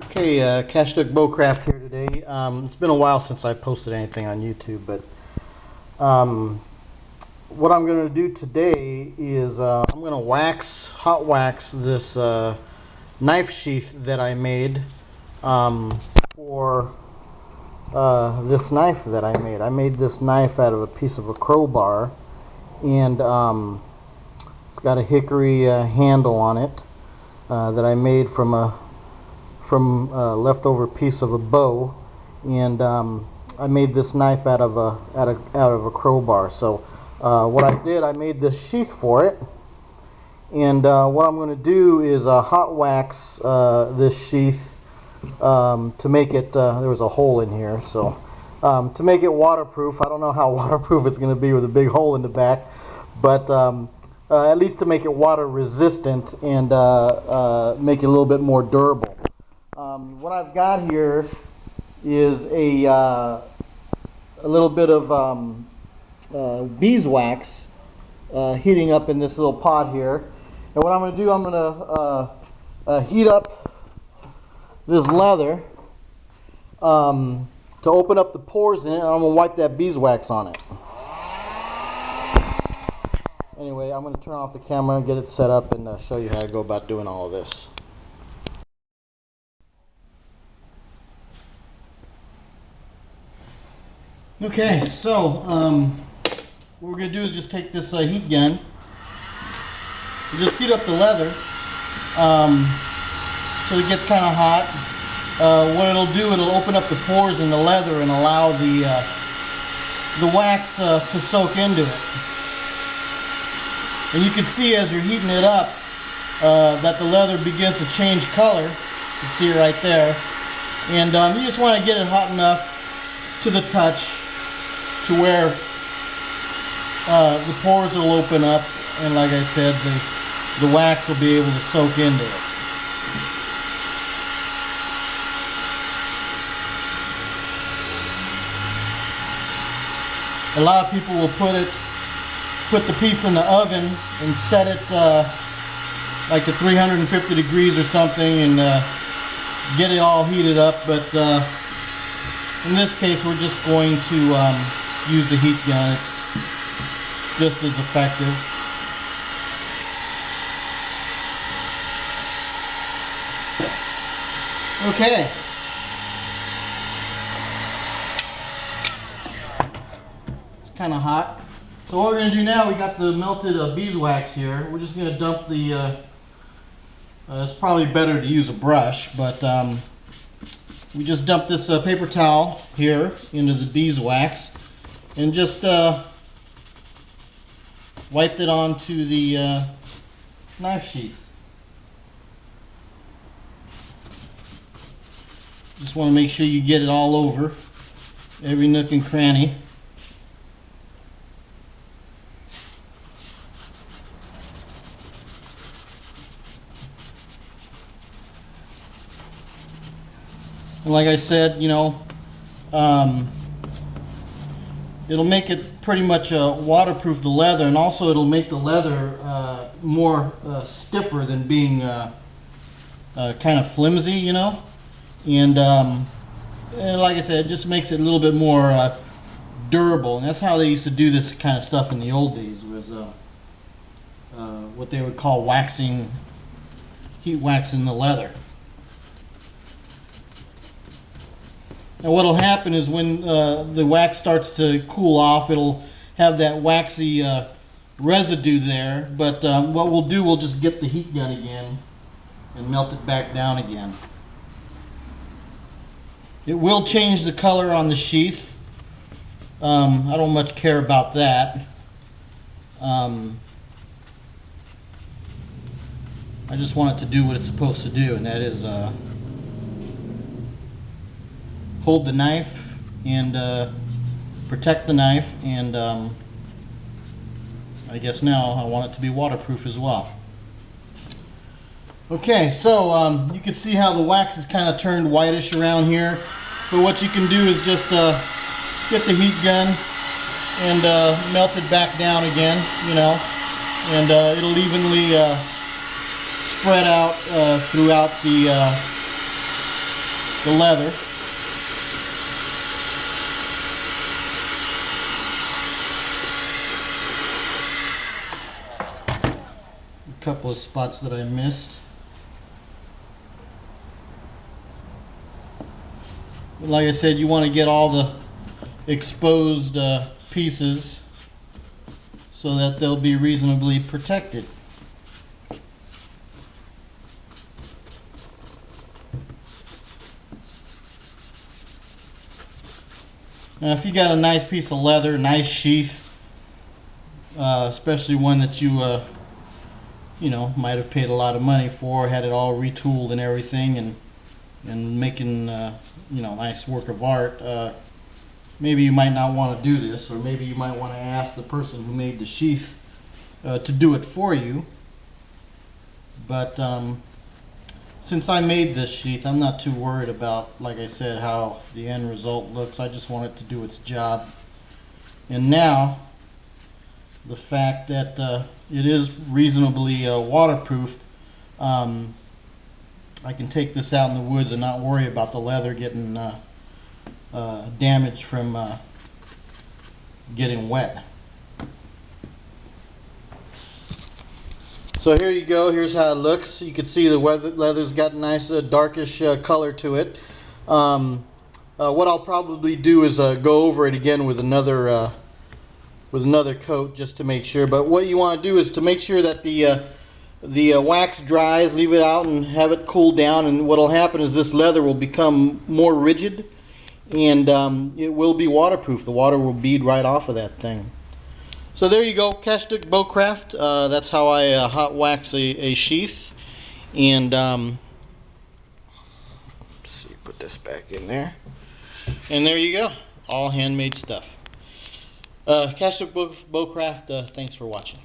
Okay, Cash Duck Bowcraft here today. It's been a while since I posted anything on YouTube, but what I'm going to do today is I'm going to hot wax this knife sheath that I made for this knife that I made. I made this knife out of a piece of a crowbar, and it's got a hickory handle on it that I made from a leftover piece of a bow, and I made this knife out of a crowbar. So what I did, I made this sheath for it, and what I'm going to do is hot wax this sheath to make it. There was a hole in here, so to make it waterproof. I don't know how waterproof it's going to be with a big hole in the back, but at least to make it water resistant and make it a little bit more durable. What I've got here is a little bit of beeswax heating up in this little pot here. And what I'm going to do, I'm going to heat up this leather to open up the pores in it, and I'm going to wipe that beeswax on it. Anyway, I'm going to turn off the camera and get it set up and show you how to go about doing all of this. Okay, so what we're going to do is just take this heat gun and just heat up the leather so it gets kind of hot. What it'll do, it'll open up the pores in the leather and allow the wax to soak into it. And you can see as you're heating it up that the leather begins to change color. You can see it right there. And you just want to get it hot enough to the touch to where the pores will open up, and like I said, the wax will be able to soak into it. A lot of people will put the piece in the oven and set it like to 350 degrees or something and get it all heated up, but in this case we're just going to use the heat gun. It's just as effective. Okay. It's kind of hot. So what we're going to do now, we got the melted beeswax here. We're just going to dump the, it's probably better to use a brush, but we just dump this paper towel here into the beeswax and just wiped it onto the knife sheath. Just want to make sure you get it all over, every nook and cranny. And like I said, you know, it'll make it pretty much waterproof the leather, and also it'll make the leather more stiffer than being kind of flimsy, you know. And like I said, it just makes it a little bit more durable. And that's how they used to do this kind of stuff in the old days, was what they would call heat waxing the leather. Now what'll happen is when the wax starts to cool off, it'll have that waxy residue there, but what we'll do, we'll just get the heat gun again and melt it back down again. It will change the color on the sheath. I don't much care about that. I just want it to do what it's supposed to do, and that is hold the knife and protect the knife, and I guess now I want it to be waterproof as well. Okay, so you can see how the wax is kind of turned whitish around here, but what you can do is just get the heat gun and melt it back down again, you know, and it'll evenly spread out throughout the leather. A couple of spots that I missed. But like I said, you want to get all the exposed pieces so that they'll be reasonably protected. Now if you got a nice piece of leather, nice sheath, especially one that you might have paid a lot of money for, had it all retooled and everything, and making nice work of art, maybe you might not want to do this, or maybe you might want to ask the person who made the sheath to do it for you. But since I made this sheath, I'm not too worried about, like I said, how the end result looks. I just want it to do its job. And now, the fact that it is reasonably waterproof, I can take this out in the woods and not worry about the leather getting damaged from getting wet. So here you go. Here's how it looks. You can see the leather's got a nice darkish color to it. What I'll probably do is go over it again with another coat just to make sure. But what you want to do is to make sure that the wax dries, leave it out and have it cool down, and what will happen is this leather will become more rigid, and it will be waterproof. The water will bead right off of that thing. So there you go, Cashstick Bowcraft. That's how I hot wax a sheath. And let's see, put this back in there. And there you go, all handmade stuff. Cashstick Bowcraft, thanks for watching.